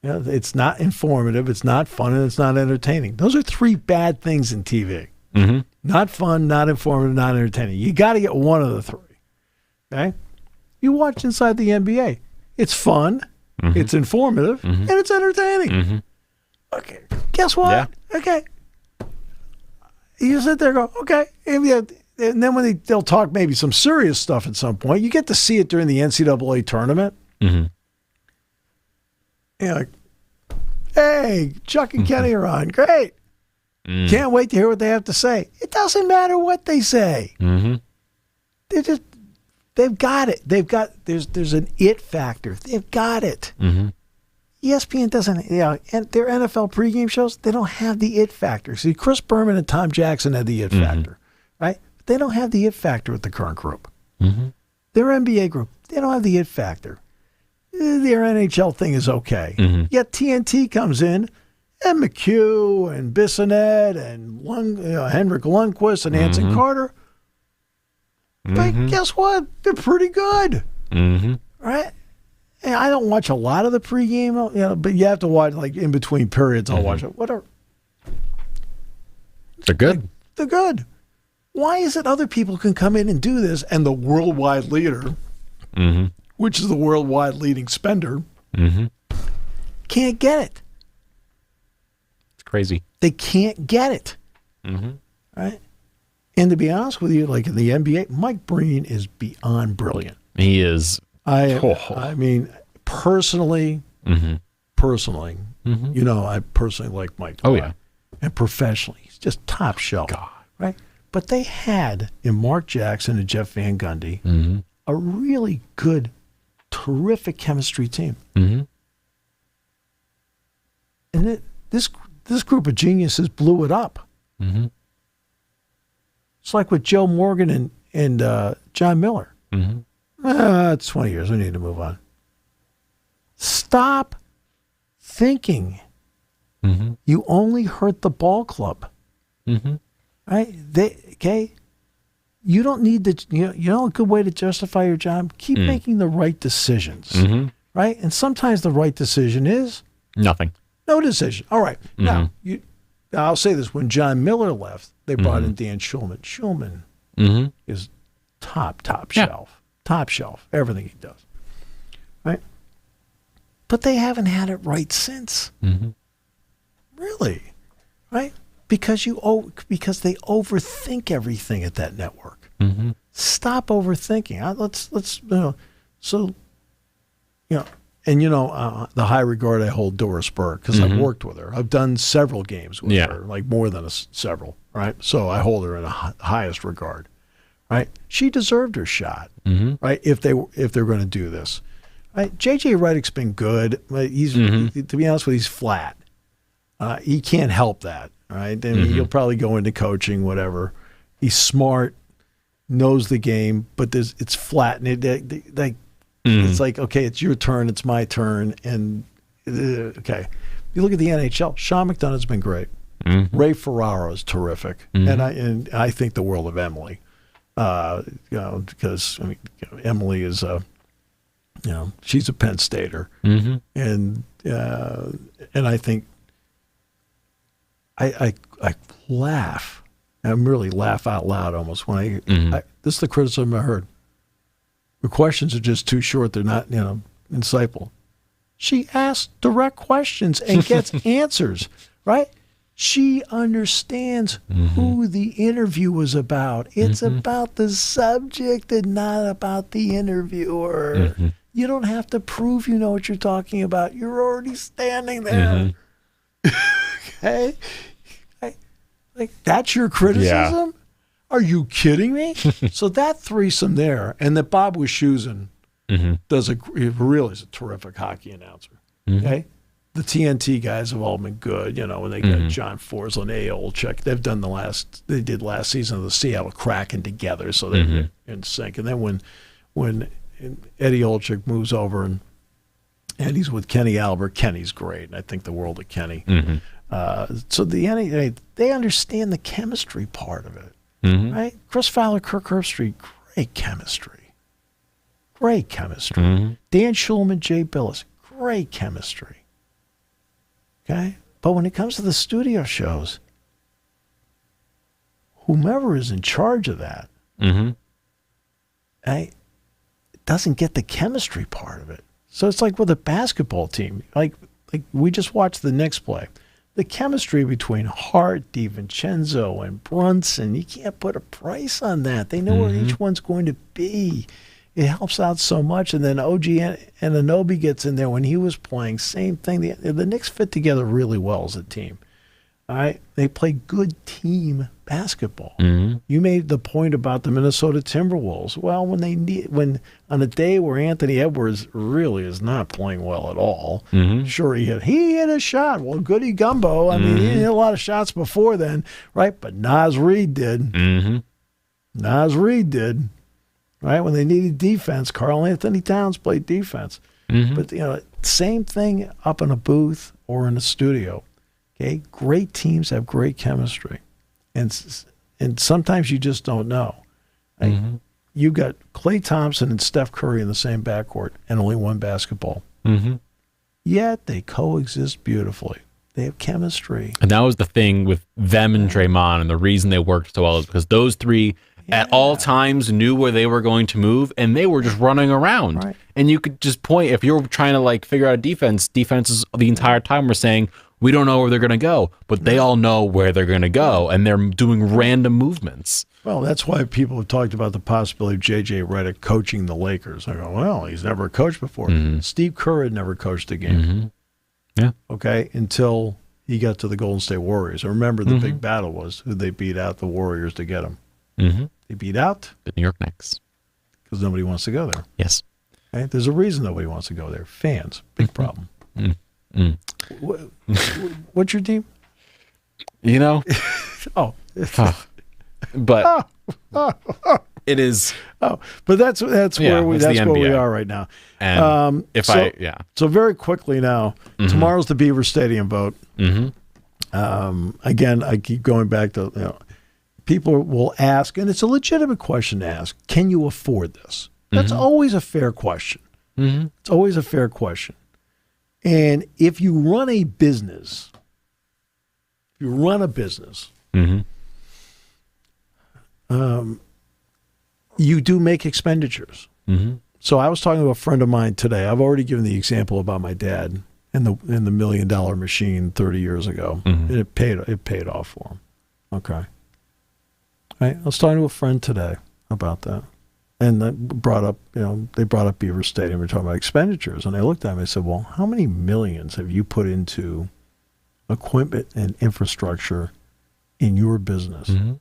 You know, it's not informative, it's not fun, and it's not entertaining. Those are three bad things in TV. Mm-hmm. Not fun, not informative, not entertaining. You got to get one of the three. Okay? You watch Inside the NBA. It's fun, it's informative, and it's entertaining. Mm-hmm. Okay. Guess what? Yeah. Okay. You sit there and go, okay. And then when they'll talk maybe some serious stuff at some point, you get to see it during the NCAA tournament. Mm-hmm. You're like, hey, Chuck and Kenny are on. Great. Can't wait to hear what they have to say. It doesn't matter what they say. Mm-hmm. They've got it. There's an it factor. They've got it. Mm-hmm. ESPN doesn't, and their NFL pregame shows, they don't have the it factor. See, Chris Berman and Tom Jackson had the it factor, right? But they don't have the it factor with the current group. Mm-hmm. Their NBA group, they don't have the it factor. Their NHL thing is okay. Yet TNT comes in, and McHugh and Bissonnette and Henrik Lundqvist and Anson Carter. But guess what? They're pretty good. Right? And I don't watch a lot of the pregame, but you have to watch, like, in between periods, I'll watch it. Whatever. They're good. They're good. Why is it other people can come in and do this, and the worldwide leader, which is the worldwide leading spender, can't get it? It's crazy. They can't get it. Right? And to be honest with you, like in the NBA, Mike Breen is beyond brilliant. He is. I mean, personally, I personally like Mike. Oh, yeah. And professionally, he's just top shelf. God. Right? But they had, in Mark Jackson and Jeff Van Gundy, a really good, terrific chemistry team. And this group of geniuses blew it up. It's like with Joe Morgan and John Miller. It's 20 years. We need to move on. Stop thinking you only hurt the ball club. Right? You don't need to, you know a good way to justify your job? Keep making the right decisions. Right? And sometimes the right decision is Nothing. no decision. All right. Now, I'll say this. When John Miller left, they brought in Dan Schulman. Schulman is top shelf. Top shelf. Everything he does. Right? But they haven't had it right since. Really. Right? Because they overthink everything at that network. Stop overthinking. The high regard I hold Doris Burke, because I've worked with her. I've done several games with her, like more than several, right? So I hold her in the highest regard, right? She deserved her shot, right? If they're going to do this, right? JJ Redick's been good. He's to be honest with you, he's flat. He can't help that, right? And he'll probably go into coaching, whatever. He's smart, knows the game, but it's flat, and it's like, okay, it's your turn, it's my turn, and okay. You look at the NHL. Sean McDonough's been great. Ray Ferraro is terrific, and I think the world of Emily, because Emily is she's a Penn Stater, and I think I laugh. I really laugh out loud almost when this is the criticism I heard. The questions are just too short. They're not, insightful. She asks direct questions and gets answers, right? She understands who the interview was about. It's about the subject and not about the interviewer. You don't have to prove you know what you're talking about. You're already standing there. Okay? Like, that's your criticism? Yeah. Are you kidding me? So that threesome there, and that Bob Wischusen really is a terrific hockey announcer. Okay? The TNT guys have all been good, when they got John Forsland, A. Olczyk. They've done they did last season of the Seattle Kraken together, so they're in sync. And then when Eddie Olczyk moves over and he's with Kenny Albert, Kenny's great, and I think the world of Kenny. So they understand the chemistry part of it, right? Chris Fowler, Kirk Herbstreit, great chemistry. Dan Schulman, Jay Billis, great chemistry. Okay? But when it comes to the studio shows, whomever is in charge of that doesn't get the chemistry part of it. So it's like with a basketball team. Like we just watched the Knicks play. The chemistry between Hart, DiVincenzo, and Brunson, you can't put a price on that. They know where each one's going to be. It helps out so much. And then OG Anunoby gets in there when he was playing. Same thing. The Knicks fit together really well as a team. All right? They play good team basketball. You made the point about the Minnesota Timberwolves. Well, when on a day where Anthony Edwards really is not playing well at all, sure he hit a shot. Well, goody gumbo. I mean, he hit a lot of shots before then, right? But Naz Reid did. Right? When they needed defense, Karl Anthony Towns played defense. But same thing up in a booth or in a studio. Okay, great teams have great chemistry, and sometimes you just don't know. Like, you've got Klay Thompson and Steph Curry in the same backcourt and only one basketball. Yet they coexist beautifully. They have chemistry. And that was the thing with them and Draymond, and the reason they worked so well is because those three at all times knew where they were going to move, and they were just running around. Right. And you could just point, if you're trying to figure out defenses the entire time were saying, we don't know where they're going to go, but they all know where they're going to go, and they're doing random movements. Well, that's why people have talked about the possibility of J.J. Redick coaching the Lakers. I go, well, he's never coached before. Steve Kerr had never coached a game. Yeah. Okay, until he got to the Golden State Warriors. I remember the big battle was who they beat out the Warriors to get him. They beat out the New York Knicks. Because nobody wants to go there. Yes. Okay? There's a reason nobody wants to go there. Fans, big problem. What's your team? But it is. Oh, but that's where we are right now. And so very quickly now, tomorrow's the Beaver Stadium vote. Again, I keep going back to people will ask, and it's a legitimate question to ask: can you afford this? That's always a fair question. It's always a fair question. And if you run a business, you do make expenditures. So I was talking to a friend of mine today. I've already given the example about my dad and the $1 million machine 30 years ago. And it paid off for him. Okay. Right? I was talking to a friend today about that. And they brought up Beaver Stadium. We're talking about expenditures. And I looked at him and I said, well, how many millions have you put into equipment and infrastructure in your business? And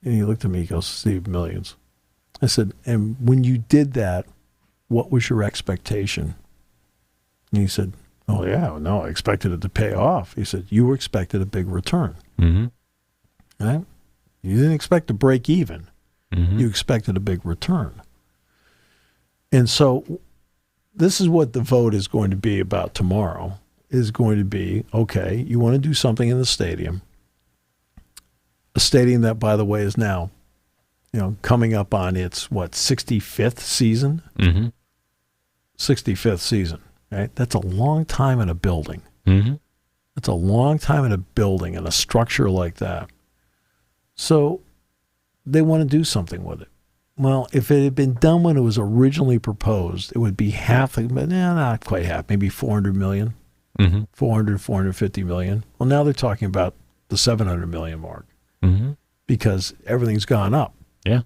he looked at me, he goes, Steve, millions. I said, and when you did that, what was your expectation? And he said, oh, yeah, no, I expected it to pay off. He said, you expected a big return. Right? You didn't expect to break even. You expected a big return. And so this is what the vote is going to be about tomorrow, is going to be, okay, you want to do something in the stadium, a stadium that, by the way, is now, coming up on its, 65th season? 65th season, right? That's a long time in a building. That's a long time in a building and a structure like that. So they want to do something with it. Well, if it had been done when it was originally proposed, it would be half, but not quite half, maybe 400 million, 450 million. Well, now they're talking about the 700 million mark because everything's gone up. Yeah.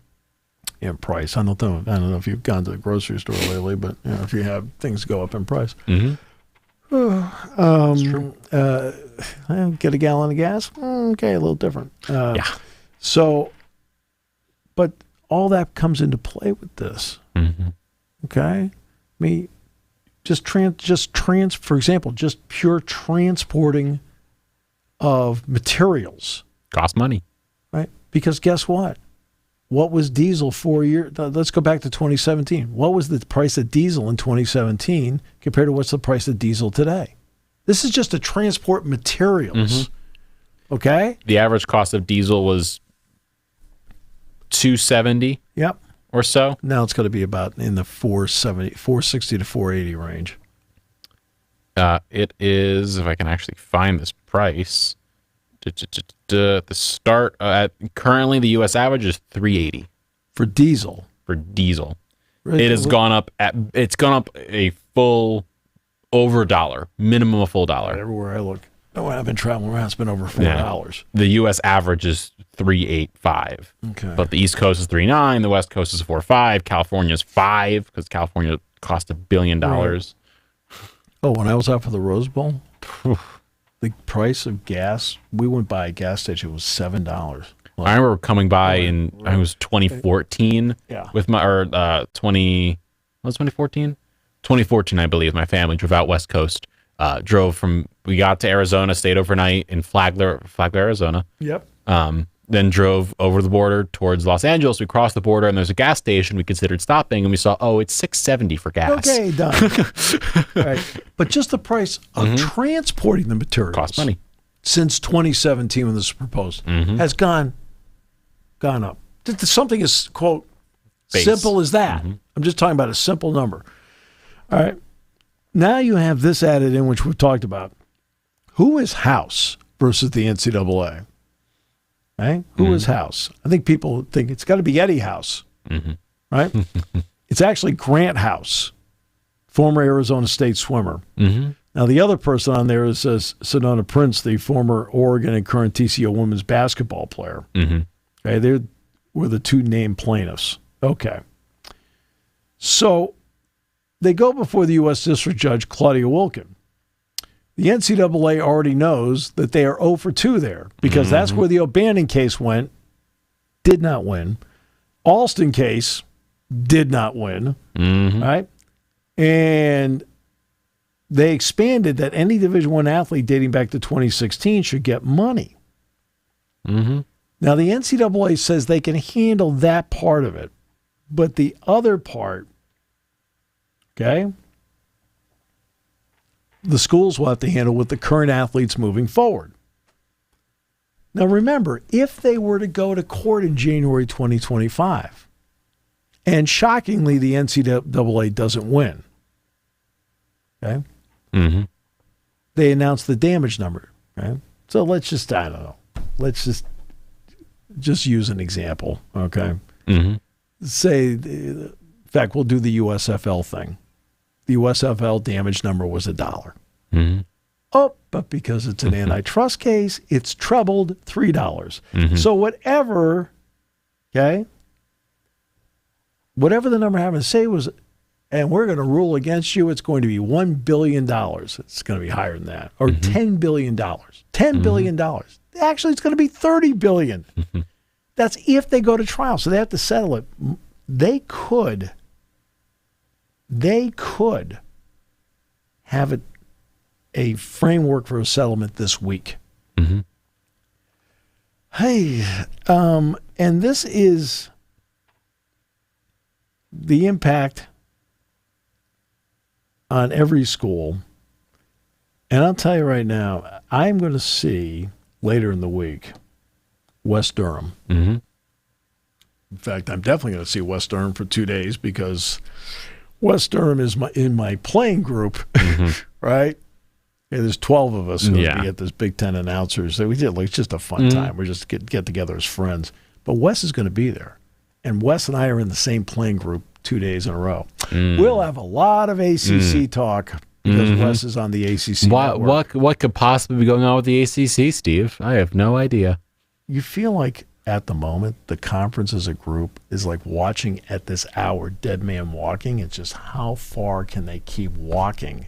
In price. I don't know if you've gone to the grocery store lately, but if you have, things go up in price. That's true. Get a gallon of gas? Okay, a little different. Yeah. So, but all that comes into play with this. Okay? I mean, for example, just pure transporting of materials. Cost money. Right? Because guess what? What was diesel 4 years? Let's go back to 2017. What was the price of diesel in 2017 compared to what's the price of diesel today? This is just to transport materials. Okay? The average cost of diesel was $270. Yep. Or so. Now it's going to be about in the 460 to 480 range. It is, if I can actually find this price. The start currently the U.S. average is $3.80 for diesel. Really? It has gone up. It's gone up a full over $1, minimum a full $1. Everywhere I look, I've been traveling around. It's been over $4. Yeah. The U.S. average is $3.85. Okay, but the East Coast is $3.9. The West Coast is $4.5. California is $5 because California cost $1 billion. Right. Oh, when I was out for the Rose Bowl. The price of gas, we went by a gas station, it was $7. Well, I remember coming by it was 2014 with my, or 2014? 2014, I believe. My family drove out West Coast, we got to Arizona, stayed overnight in Flagler, Arizona. Yep. Then drove over the border towards Los Angeles. We crossed the border and there's a gas station. We considered stopping and we saw, it's $6.70 for gas. Okay, done. Right. But just the price of transporting the materials cost money. Since 2017 when this was proposed has gone up. Something as, quote, base. Simple as that. I'm just talking about a simple number. All right. Now you have this added in, which we've talked about. Who is House versus the NCAA? Right? Who is House? I think people think it's got to be Eddie House, right? It's actually Grant House, former Arizona State swimmer. Now, the other person on there is Sedona Prince, the former Oregon and current TCU women's basketball player. Okay, they were the two named plaintiffs. Okay. So they go before the U.S. District Judge, Claudia Wilkin. The NCAA already knows that they are 0 for 2 there because that's where the O'Bannon case went, did not win. Alston case did not win, right? And they expanded that any Division I athlete dating back to 2016 should get money. Now, the NCAA says they can handle that part of it, but the other part, okay, the schools will have to handle with the current athletes moving forward. Now, remember, if they were to go to court in January 2025, and shockingly, the NCAA doesn't win, okay? They announce the damage number, right? So let's just, I don't know, let's just use an example, okay? Say, in fact, we'll do the USFL thing. The USFL damage number was $1. Oh, but because it's an antitrust case, it's trebled $3. So whatever, okay, whatever the number happened to say was, and we're going to rule against you, it's going to be $1 billion. It's going to be higher than that. Or $10 billion. $10 billion. Actually, it's going to be $30 billion. That's if they go to trial. So they have to settle it. They could have a framework for a settlement this week. Hey, and this is the impact on every school. And I'll tell you right now, I'm going to see later in the week West Durham. In fact, I'm definitely going to see West Durham for 2 days because West Durham is in my playing group, right? there's 12 of us who be at this Big Ten announcers. So we did it's just a fun time. We just get together as friends. But Wes is going to be there. And Wes and I are in the same playing group 2 days in a row. We'll have a lot of ACC talk because Wes is on the ACC network. What could possibly be going on with the ACC, Steve? I have no idea. You feel like at the moment the conference as a group is like watching at this hour dead man walking. It's just how far can they keep walking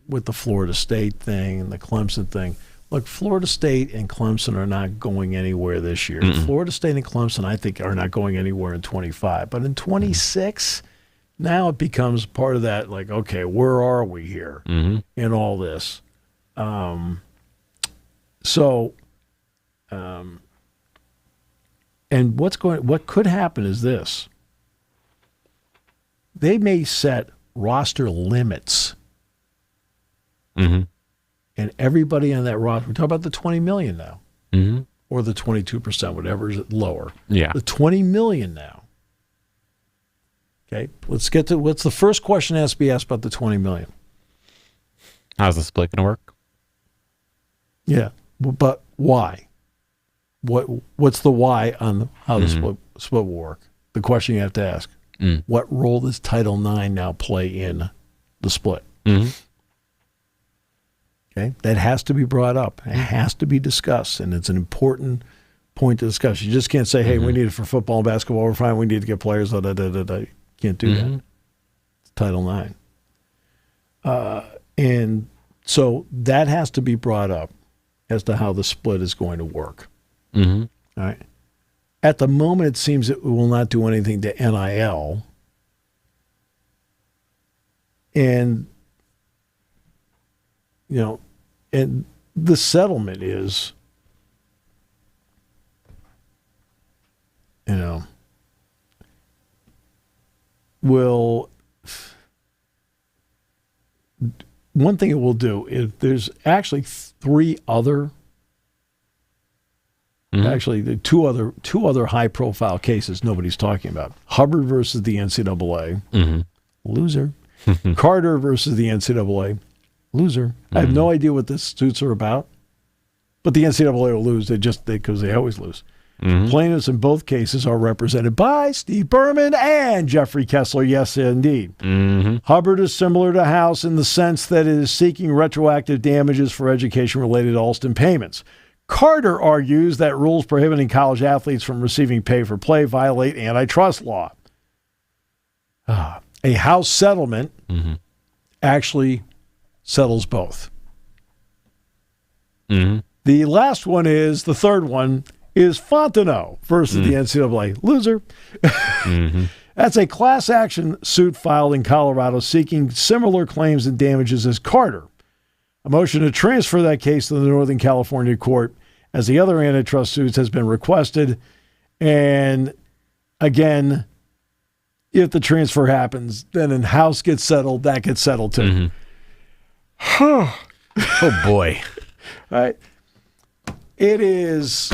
with the Florida State thing and the Clemson thing. Look, Florida State and Clemson are not going anywhere this year. Florida State and Clemson, I think, are not going anywhere in 25. But in 26, now it becomes part of that, like, okay, where are we here in all this? And what could happen is this. They may set roster limits. And everybody on that roster, we're talking about the $20 million now, or the 22%, whatever is lower. Yeah, the $20 million now. Okay, let's get to what's the first question that has to be asked about the $20 million. How's the split going to work? Yeah, but why? What's the why on how the split will work? The question you have to ask: what role does Title IX now play in the split? Okay, that has to be brought up. It has to be discussed, and it's an important point to discuss. You just can't say, "Hey, we need it for football and basketball. We're fine. We need to get players." You can't do that. It's Title IX, and so that has to be brought up as to how the split is going to work. All right. At the moment, it seems it will not do anything to NIL, and and the settlement is, one thing it will do is there's actually the two other high-profile cases nobody's talking about. Hubbard versus the NCAA, loser. Carter versus the NCAA, loser. I have no idea what the suits are about, but the NCAA will lose. Because they always lose. Plaintiffs in both cases are represented by Steve Berman and Jeffrey Kessler. Yes, indeed. Hubbard is similar to House in the sense that it is seeking retroactive damages for education-related Alston payments. Carter argues that rules prohibiting college athletes from receiving pay for play violate antitrust law. A House settlement actually settles both. The last one is, the third one, is Fontenot versus the NCAA. Loser. That's a class action suit filed in Colorado seeking similar claims and damages as Carter. A motion to transfer that case to the Northern California court, as the other antitrust suits, has been requested. And again, if the transfer happens, then in House gets settled, that gets settled too. Oh, boy. All right. It is.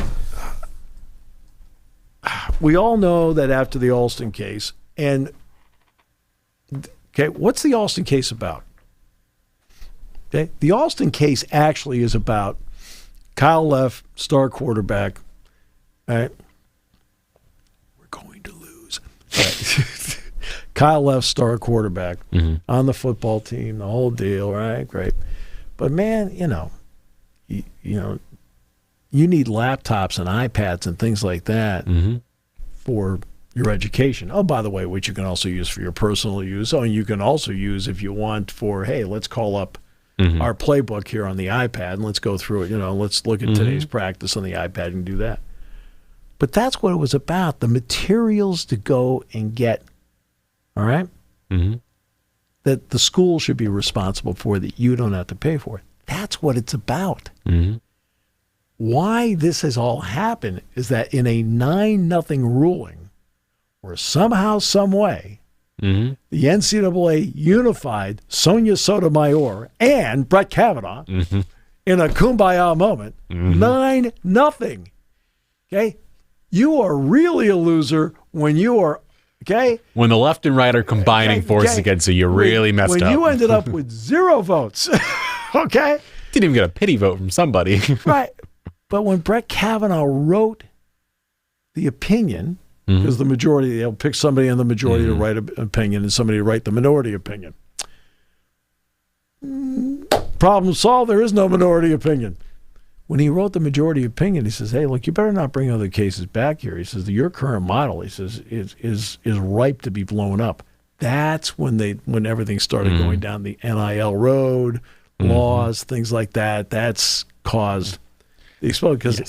We all know that after the Alston case, and okay, what's the Alston case about? Okay, the Alston case actually is about Kyle Leff, star quarterback. All right, we're going to lose. Right. Kyle Leff, star quarterback on the football team, the whole deal. Right, great. But man, you need laptops and iPads and things like that for your education. Oh, by the way, which you can also use for your personal use. Oh, and you can also use if you want for, hey, let's call up our playbook here on the iPad and let's go through it. Let's look at today's practice on the iPad and do that. But that's what it was about, the materials to go and get, all right? That the school should be responsible for, that you don't have to pay for. That's what it's about. Why this has all happened is that in a 9-0 ruling, where somehow, some way, the NCAA unified Sonia Sotomayor and Brett Kavanaugh in a kumbaya moment, 9-0. Okay? You are really a loser when you are, okay? When the left and right are combining forces against you, you really messed up. When you ended up with 0 votes. Okay? Didn't even get a pity vote from somebody. Right. But when Brett Kavanaugh wrote the opinion, because the majority, they'll pick somebody in the majority to write an opinion and somebody to write the minority opinion. Problem solved. There is no minority opinion. When he wrote the majority opinion, he says, hey, look, you better not bring other cases back here. He says, your current model, he says, is ripe to be blown up. That's when everything started going down the NIL road, laws, things like that. That's caused the explosion because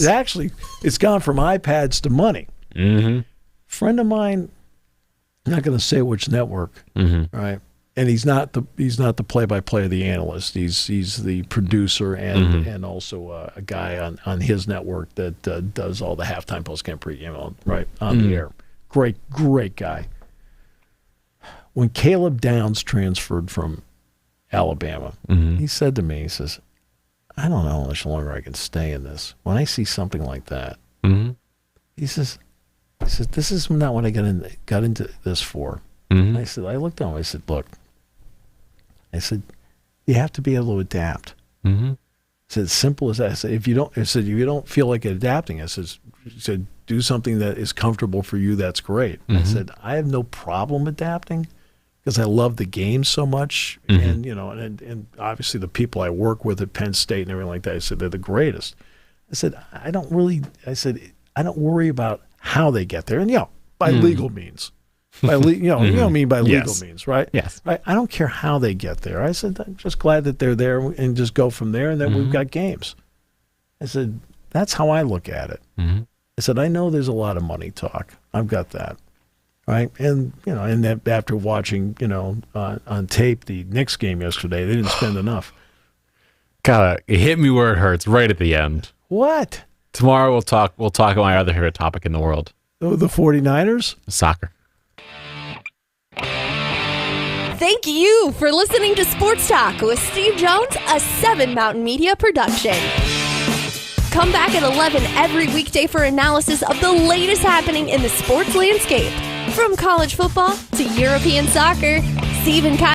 it's gone from iPads to money. Friend of mine, I'm not going to say which network, right? And he's not the play-by-play of the analyst. He's the producer and also a guy on his network that does all the halftime, postgame, pregame, right on the air. Great guy. When Caleb Downs transferred from Alabama, he said to me, he says, I don't know how much longer I can stay in this. When I see something like that, he says, this is not what I got into this for. And I said, I looked at him, I said, look, you have to be able to adapt. I said, as simple as that. I said, if you don't feel like adapting, I said, do something that is comfortable for you, that's great. I said, I have no problem adapting because I love the game so much. And, and obviously the people I work with at Penn State and everything like that, I said, they're the greatest. I said, I don't worry about how they get there. And, by legal means. By legal means, right? Yes. Right. I don't care how they get there. I said, I'm just glad that they're there and just go from there, and then we've got games. I said, that's how I look at it. I said, I know there's a lot of money talk. I've got that, right? And and that after watching on tape the Knicks game yesterday, they didn't spend enough. God, it hit me where it hurts right at the end. What? Tomorrow we'll talk about my other favorite topic in the world. The 49ers? Soccer. Thank you for listening to Sports Talk with Steve Jones, a 7 Mountain Media production. Come back at 11 every weekday for analysis of the latest happening in the sports landscape. From college football to European soccer, Steve and Kyle